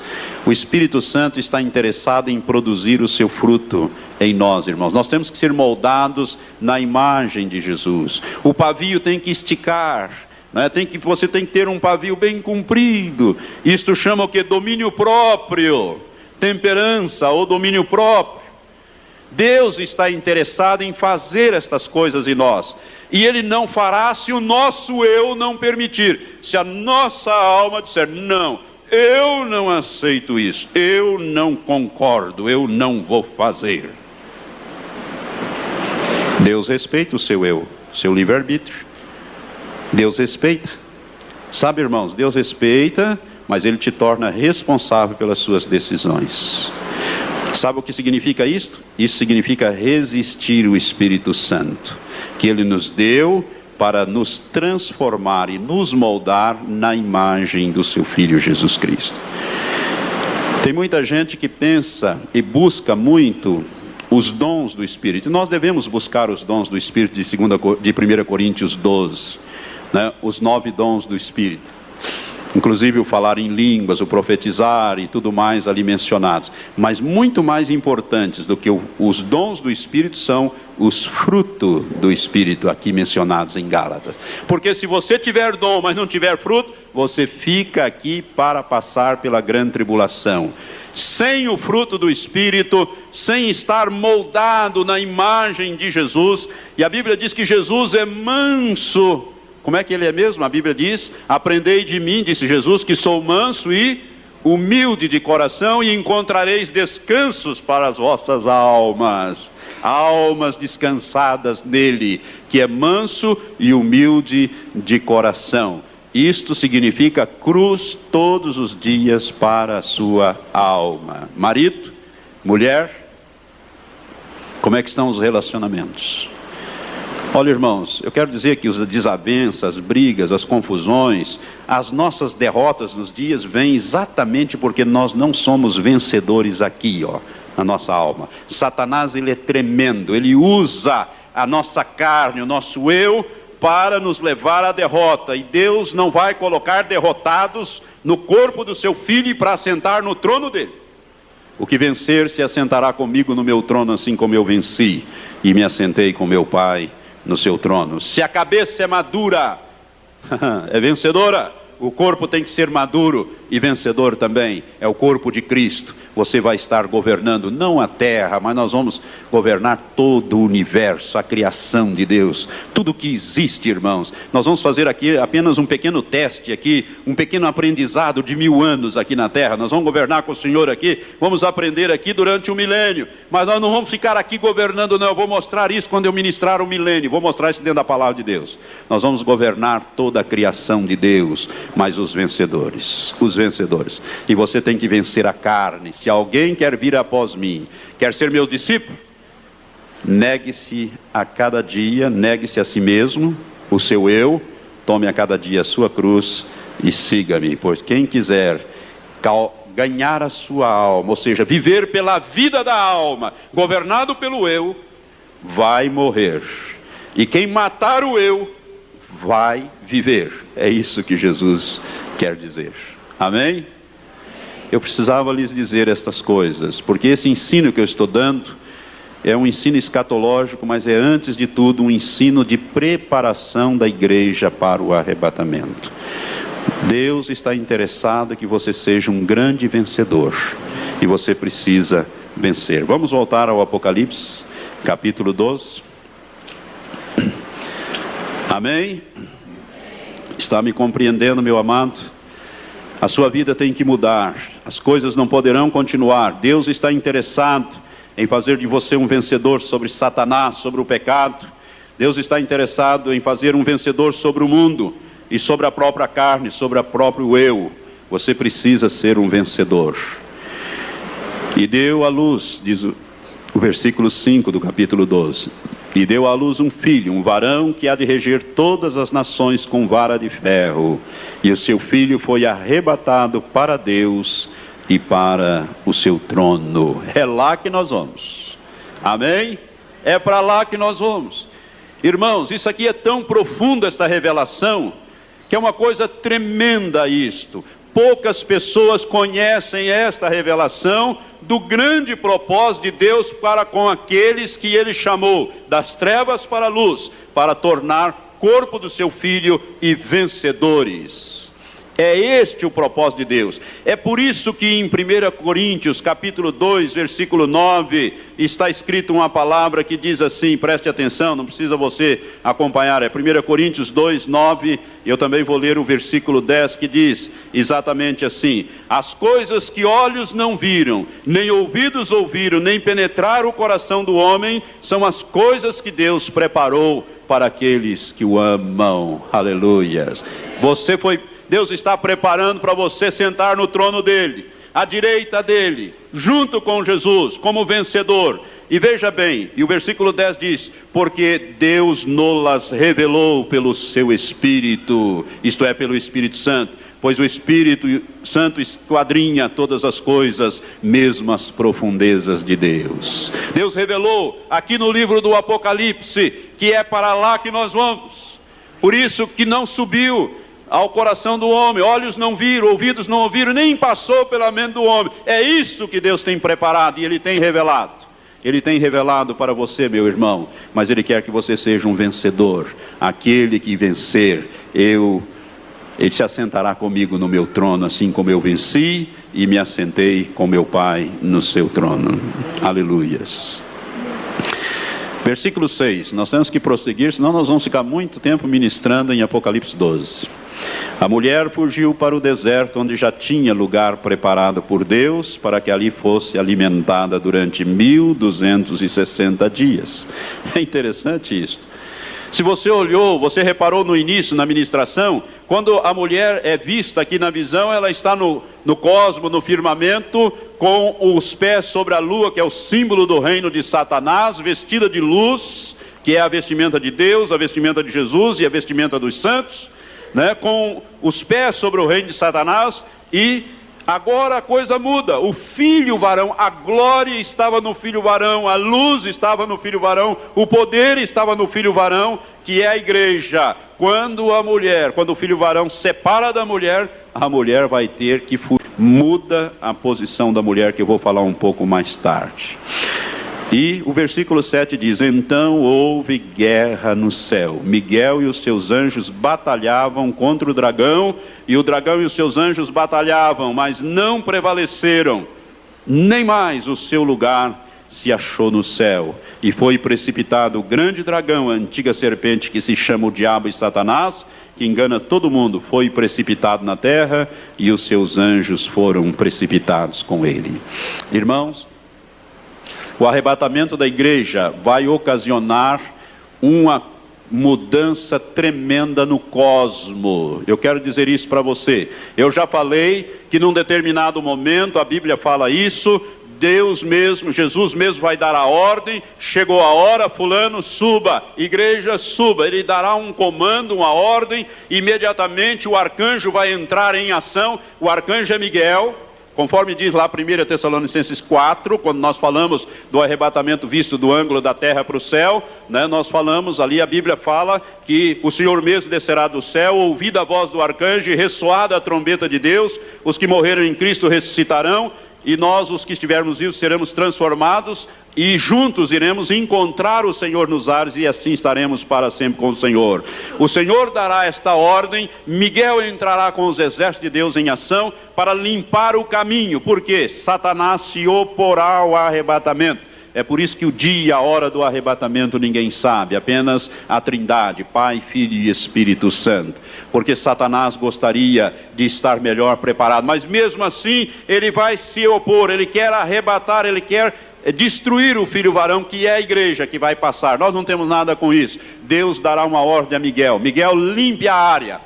O Espírito Santo está interessado em produzir o seu fruto em nós, irmãos. Nós temos que ser moldados na imagem de Jesus. O pavio tem que esticar, né? Você tem que ter um pavio bem comprido. Isto chama o que? Domínio próprio, temperança ou domínio próprio. Deus está interessado em fazer estas coisas em nós. E Ele não fará se o nosso eu não permitir. Se a nossa alma disser, não, eu não aceito isso, eu não concordo, eu não vou fazer. Deus respeita o seu eu, seu livre-arbítrio. Deus respeita. Sabe, irmãos, Deus respeita, mas Ele te torna responsável pelas suas decisões. Sabe o que significa isto? Isso significa resistir o Espírito Santo, que Ele nos deu para nos transformar e nos moldar na imagem do seu Filho Jesus Cristo. Tem muita gente que pensa e busca muito os dons do Espírito. Nós devemos buscar os dons do Espírito de 1 Coríntios 12, né? Os 9 dons do Espírito. Inclusive o falar em línguas, o profetizar e tudo mais ali mencionados. Mas muito mais importantes do que os dons do Espírito são os frutos do Espírito aqui mencionados em Gálatas. Porque se você tiver dom, mas não tiver fruto, você fica aqui para passar pela grande tribulação. Sem o fruto do Espírito, sem estar moldado na imagem de Jesus. E a Bíblia diz que Jesus é manso. Como é que Ele é mesmo? A Bíblia diz, aprendei de mim, disse Jesus, que sou manso e humilde de coração, e encontrareis descansos para as vossas almas. Almas descansadas nele, que é manso e humilde de coração. Isto significa cruz todos os dias para a sua alma. Marido, mulher, como é que estão os relacionamentos? Olha, irmãos, eu quero dizer que as desavenças, as brigas, as confusões, as nossas derrotas nos dias vêm exatamente porque nós não somos vencedores aqui, na nossa alma. Satanás, ele é tremendo, ele usa a nossa carne, o nosso eu, para nos levar à derrota. E Deus não vai colocar derrotados no corpo do seu Filho para assentar no trono dele. O que vencer se assentará comigo no meu trono, assim como eu venci e me assentei com meu Pai no seu trono. Se a cabeça é madura, é vencedora. O corpo tem que ser maduro e vencedor também. É o corpo de Cristo. Você vai estar governando não a terra, mas nós vamos governar todo o universo, a criação de Deus. Tudo que existe, irmãos. Nós vamos fazer aqui apenas um pequeno teste aqui, um pequeno aprendizado de 1000 anos aqui na terra. Nós vamos governar com o Senhor aqui, vamos aprender aqui durante 1 milênio. Mas nós não vamos ficar aqui governando, não. Eu vou mostrar isso quando eu ministrar 1 milênio. Vou mostrar isso dentro da palavra de Deus. Nós vamos governar toda a criação de Deus, mas os vencedores. E você tem que vencer a carne. Se alguém quer vir após mim, quer ser meu discípulo, negue-se a cada dia, negue-se a si mesmo, o seu eu, tome a cada dia a sua cruz e siga-me. Pois quem quiser ganhar a sua alma, ou seja, viver pela vida da alma, governado pelo eu, vai morrer. E quem matar o eu, vai viver. É isso que Jesus quer dizer. Amém? Eu precisava lhes dizer estas coisas, porque esse ensino que eu estou dando é um ensino escatológico, mas é antes de tudo um ensino de preparação da igreja para o arrebatamento. Deus está interessado que você seja um grande vencedor, e você precisa vencer. Vamos voltar ao Apocalipse, capítulo 12. Amém? Está me compreendendo, meu amado? A sua vida tem que mudar, as coisas não poderão continuar. Deus está interessado em fazer de você um vencedor sobre Satanás, sobre o pecado. Deus está interessado em fazer um vencedor sobre o mundo e sobre a própria carne, sobre o próprio eu. Você precisa ser um vencedor. E deu à luz, diz o versículo 5 do capítulo 12, e deu à luz um filho, um varão, que há de reger todas as nações com vara de ferro. E o seu filho foi arrebatado para Deus e para o seu trono. É lá que nós vamos. Amém? É para lá que nós vamos. Irmãos, isso aqui é tão profundo, essa revelação, que é uma coisa tremenda isto. Poucas pessoas conhecem esta revelação do grande propósito de Deus para com aqueles que Ele chamou das trevas para a luz, para tornar corpo do seu Filho e vencedores. É este o propósito de Deus. É por isso que em 1 Coríntios, capítulo 2, versículo 9, está escrito uma palavra que diz assim, preste atenção, não precisa você acompanhar, é 1 Coríntios 2, 9, eu também vou ler o versículo 10, que diz exatamente assim: as coisas que olhos não viram, nem ouvidos ouviram, nem penetraram o coração do homem, são as coisas que Deus preparou para aqueles que o amam. Aleluias. Deus está preparando para você sentar no trono dele, à direita dele, junto com Jesus, como vencedor. E veja bem, e o versículo 10 diz: porque Deus nos revelou pelo seu Espírito, isto é, pelo Espírito Santo, pois o Espírito Santo esquadrinha todas as coisas, mesmo as profundezas de Deus. Deus revelou aqui no livro do Apocalipse, que é para lá que nós vamos. Por isso que não subiu ao coração do homem, olhos não viram, ouvidos não ouviram, nem passou pela mente do homem. É isto que Deus tem preparado e Ele tem revelado. Ele tem revelado para você, meu irmão, mas Ele quer que você seja um vencedor. Aquele que vencer, Ele se assentará comigo no meu trono, assim como eu venci e me assentei com meu Pai no seu trono. Aleluias. Versículo 6, nós temos que prosseguir, senão nós vamos ficar muito tempo ministrando em Apocalipse 12. A mulher fugiu para o deserto, onde já tinha lugar preparado por Deus, para que ali fosse alimentada durante 1260 dias. É interessante isso. Se você olhou, você reparou no início, na ministração, quando a mulher é vista aqui na visão, ela está no cosmo, no firmamento, com os pés sobre a lua, que é o símbolo do reino de Satanás, vestida de luz, que é a vestimenta de Deus, a vestimenta de Jesus e a vestimenta dos santos, né? Com os pés sobre o reino de Satanás. E agora a coisa muda, o filho varão, a glória estava no filho varão, a luz estava no filho varão, o poder estava no filho varão, que é a igreja. Quando o filho varão separa da mulher, a mulher vai ter que fugir. Muda a posição da mulher, que eu vou falar um pouco mais tarde. E o versículo 7 diz: então houve guerra no céu. Miguel e os seus anjos batalhavam contra o dragão, e o dragão e os seus anjos batalhavam, mas não prevaleceram, nem mais o seu lugar se achou no céu. E foi precipitado o grande dragão, a antiga serpente, que se chama o diabo e Satanás, que engana todo mundo, foi precipitado na terra, e os seus anjos foram precipitados com ele. Irmãos, o arrebatamento da igreja vai ocasionar uma mudança tremenda no cosmo. Eu quero dizer isso para você. Eu já falei que num determinado momento, a Bíblia fala isso, Deus mesmo, Jesus mesmo vai dar a ordem, chegou a hora, fulano, suba, igreja, suba. Ele dará um comando, uma ordem, imediatamente o arcanjo vai entrar em ação. O arcanjo é Miguel, conforme diz lá 1 Tessalonicenses 4, quando nós falamos do arrebatamento visto do ângulo da terra para o céu, né, nós falamos ali, a Bíblia fala que o Senhor mesmo descerá do céu, ouvida a voz do arcanjo e ressoada a trombeta de Deus, os que morreram em Cristo ressuscitarão, e nós, os que estivermos vivos, seremos transformados, e juntos iremos encontrar o Senhor nos ares, e assim estaremos para sempre com o Senhor. O Senhor dará esta ordem, Miguel entrará com os exércitos de Deus em ação, para limpar o caminho, porque Satanás se oporá ao arrebatamento. É por isso que o dia e a hora do arrebatamento ninguém sabe, apenas a Trindade, Pai, Filho e Espírito Santo. Porque Satanás gostaria de estar melhor preparado, mas mesmo assim ele vai se opor, ele quer arrebatar, ele quer destruir o filho varão, que é a igreja que vai passar. Nós não temos nada com isso. Deus dará uma ordem a Miguel. Miguel, limpe a área.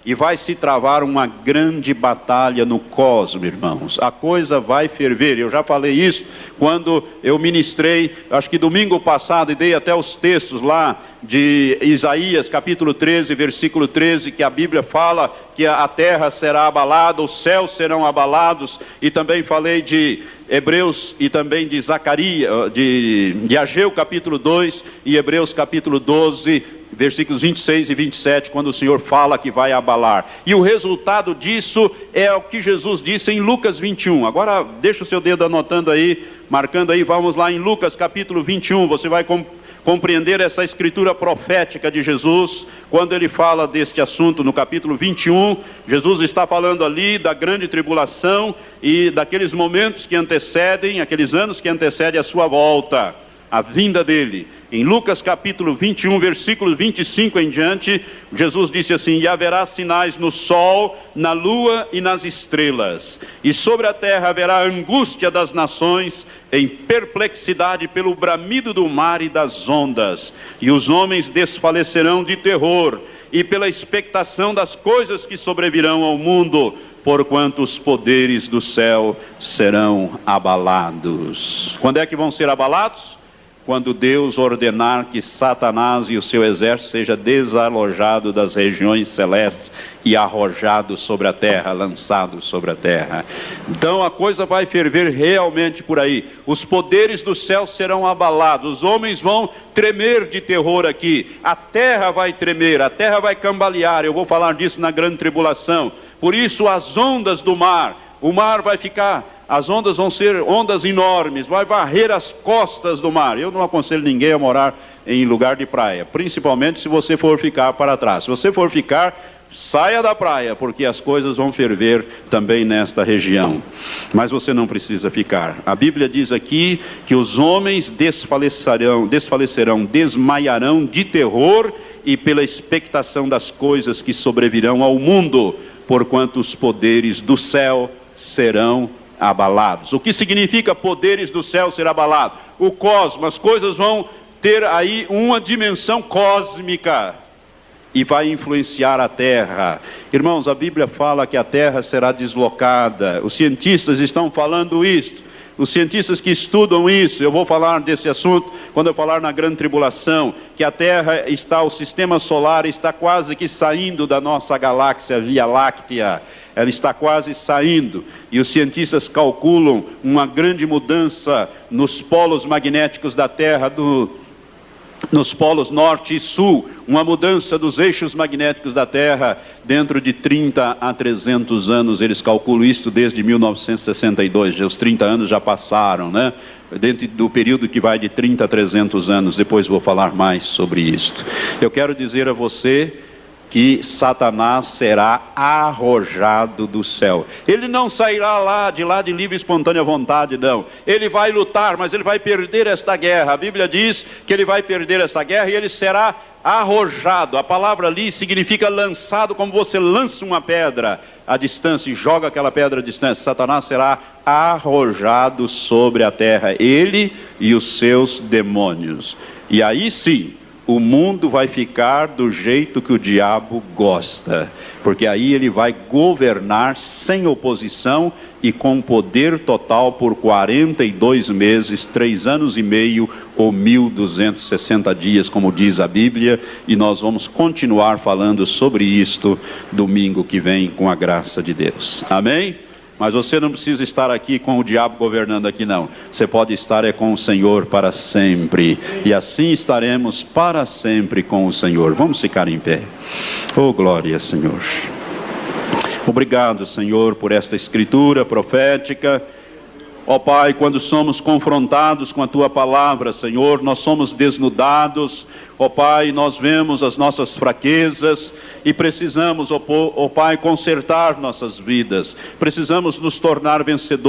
E vai se travar uma grande batalha no cosmo, irmãos. A coisa vai ferver. Eu já falei isso quando eu ministrei, acho que domingo passado, e dei até os textos lá de Isaías, capítulo 13, versículo 13, que a Bíblia fala que a terra será abalada, os céus serão abalados. E também falei de Hebreus e também de Zacarias, de Ageu, capítulo 2, e Hebreus, capítulo 12, versículos 26 e 27, quando o Senhor fala que vai abalar. E o resultado disso é o que Jesus disse em Lucas 21. Agora deixa o seu dedo anotando aí, marcando aí, vamos lá em Lucas capítulo 21, você vai compreender essa escritura profética de Jesus, quando ele fala deste assunto no capítulo 21, Jesus está falando ali da grande tribulação e daqueles momentos que antecedem, aqueles anos que antecedem a sua volta, a vinda dele. Em Lucas capítulo 21, versículo 25 em diante, Jesus disse assim: e haverá sinais no sol, na lua e nas estrelas, e sobre a terra haverá angústia das nações, em perplexidade pelo bramido do mar e das ondas, e os homens desfalecerão de terror, e pela expectação das coisas que sobrevirão ao mundo, porquanto os poderes do céu serão abalados. Quando é que vão ser abalados? Quando Deus ordenar que Satanás e o seu exército seja desalojado das regiões celestes e arrojado sobre a terra, lançado sobre a terra. Então a coisa vai ferver realmente por aí. Os poderes do céu serão abalados, os homens vão tremer de terror aqui, a terra vai tremer, a terra vai cambalear. Eu vou falar disso na grande tribulação. Por isso as ondas do mar, o mar vai ficar... As ondas vão ser ondas enormes, vai varrer as costas do mar. Eu não aconselho ninguém a morar em lugar de praia, principalmente se você for ficar para trás. Se você for ficar, saia da praia, porque as coisas vão ferver também nesta região. Mas você não precisa ficar. A Bíblia diz aqui que os homens desfalecerão, desmaiarão de terror e pela expectação das coisas que sobrevirão ao mundo, porquanto os poderes do céu serão abalados. O que significa poderes do céu ser abalado? O cosmos, as coisas vão ter aí uma dimensão cósmica e vai influenciar a terra. Irmãos, a Bíblia fala que a terra será deslocada. Os cientistas estão falando isto. Os cientistas que estudam isso, eu vou falar desse assunto quando eu falar na grande tribulação, que a terra está, o sistema solar está quase que saindo da nossa galáxia Via Láctea. Ela está quase saindo, e os cientistas calculam uma grande mudança nos polos magnéticos da Terra, nos polos norte e sul, uma mudança dos eixos magnéticos da Terra dentro de 30 a 300 anos, eles calculam isto desde 1962, os 30 anos já passaram, né? Dentro do período que vai de 30 a 300 anos, depois vou falar mais sobre isto. Eu quero dizer a você que Satanás será arrojado do céu. Ele não sairá de lá de livre e espontânea vontade, não. Ele vai lutar, mas ele vai perder esta guerra. A Bíblia diz que ele vai perder esta guerra e ele será arrojado. A palavra ali significa lançado, como você lança uma pedra à distância e joga aquela pedra à distância. Satanás será arrojado sobre a terra, ele e os seus demônios. E aí sim, o mundo vai ficar do jeito que o diabo gosta, porque aí ele vai governar sem oposição e com poder total por 42 meses, 3 anos e meio ou 1260 dias, como diz a Bíblia, e nós vamos continuar falando sobre isto domingo que vem com a graça de Deus. Amém? Mas você não precisa estar aqui com o diabo governando aqui, não. Você pode estar com o Senhor para sempre. E assim estaremos para sempre com o Senhor. Vamos ficar em pé. Oh, glória, Senhor. Obrigado, Senhor, por esta escritura profética. Ó Pai, quando somos confrontados com a Tua palavra, Senhor, nós somos desnudados. Ó Pai, nós vemos as nossas fraquezas e precisamos, ó Pai, consertar nossas vidas. Precisamos nos tornar vencedores.